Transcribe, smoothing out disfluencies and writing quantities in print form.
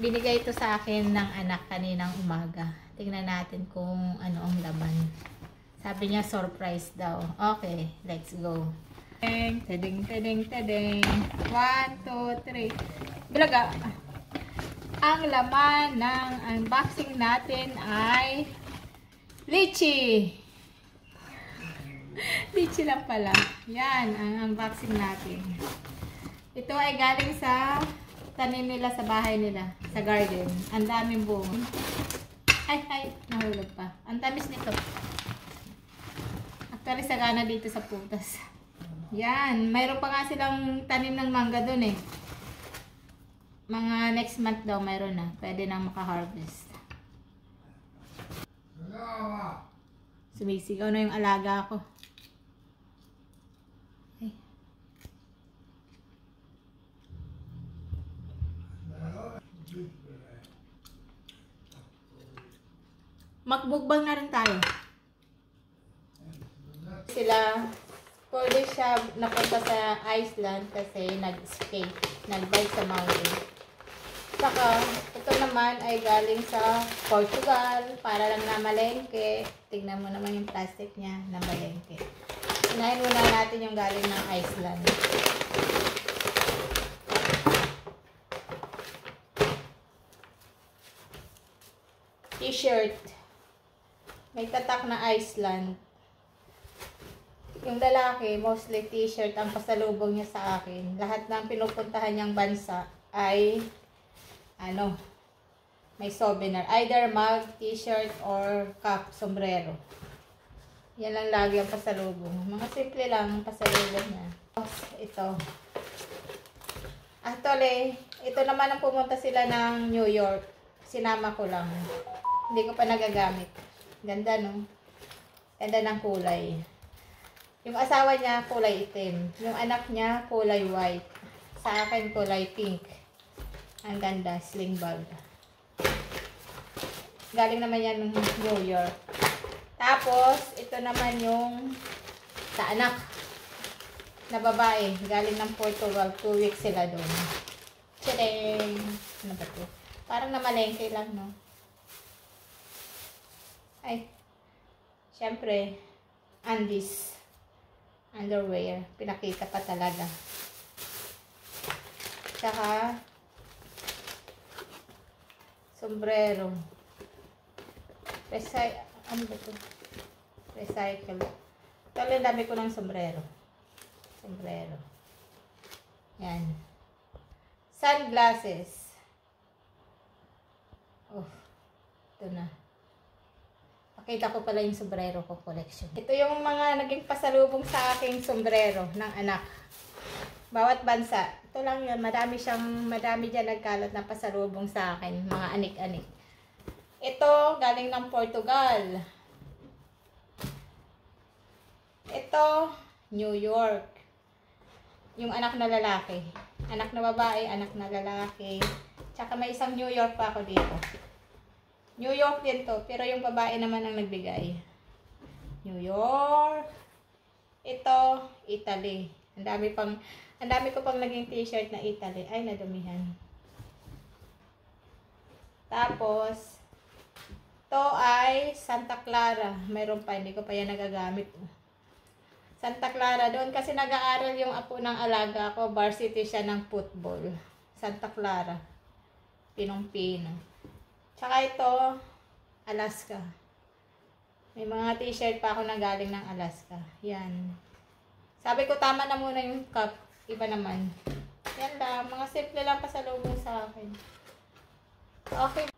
Binigay ito sa akin ng anak kaninang umaga. Tingnan natin kung ano ang laman. Sabi niya surprise daw. Okay, let's go. Tadeng, tadeng, tadeng. 1, 2, 3. Bilaga. Ang laman ng unboxing natin ay lychee. Lychee lang pala. Yan ang unboxing natin. Ito ay galing sa tanim nila sa bahay nila, sa garden. Ang daming bunga. Ay, nahulog pa. Ang tamis nito. Actually, sagana dito sa putas. Yan. Mayroon pa nga silang tanim ng mangga dun eh. Mga next month daw mayroon na. Pwede nang maka-harvest. Sumisigaw na yung alaga ko. Ay. Magbukbang na rin tayo. Sila, pwede siya napunta sa Iceland kasi nag-skate, nag-bike sa mountain. Saka, ito naman ay galing sa Portugal, para lang na malengke. Tignan mo naman yung plastic niya na malengke. Unahin muna natin yung galing ng Iceland. T-shirt. May tatak na Iceland. Yung lalaki, mostly t-shirt ang pasalubong niya sa akin. Lahat ng pinupuntahan niyang bansa ay may souvenir. Either mug, t-shirt, or cap, sombrero. Yan lang lagi ang pasalubong. Mga simple lang ang pasalubong niya. Ito. Actually, ito naman ang pumunta sila ng New York. Sinama ko lang. Hindi ko pa nagagamit. Ganda, no? Ganda ng kulay. Yung asawa niya, kulay itim. Yung anak niya, kulay white. Sa akin, kulay pink. Ang ganda, sling bag. Galing naman yan ng New York. Tapos, ito naman yung sa anak na babae. Galing ng Portugal. 2 weeks sila doon. Tadeng! Ano ba ito? Parang namalengke lang, no? Ay, syempre, undies, underwear, pinakita pa talaga. Tsaka, sombrero. Ano ba ito? Recycle. Talagang dami ko ng sombrero. Sombrero. Yan. Sunglasses. Oh, ito na. Pakita ko pala yung sombrero ko collection. Ito yung mga naging pasalubong sa aking sombrero ng anak. Bawat bansa. Ito lang yun. Madami dyan nagkalat na pasalubong sa akin. Mga anik-anik. Ito, galing ng Portugal. Ito, New York. Yung anak na lalaki. Anak na babae, anak na lalaki. Tsaka may isang New York pa ako dito. New York din to, pero yung babae naman ang nagbigay. New York. Ito, Italy. Ang dami ko pang naging t-shirt na Italy. Ay, nadumihan. Tapos, to ay Santa Clara. Mayroon pa, hindi ko pa yan nagagamit. Santa Clara, doon kasi nag-aaral yung apo ng alaga ko. Varsity siya ng football. Santa Clara. Pinong-Pino. Tsaka ito, Alaska. May mga t-shirt pa ako na galing ng Alaska. Yan. Sabi ko, tama na muna yung cup. Iba naman. Yan lang. Mga simple lang pasalubong sa akin. Okay.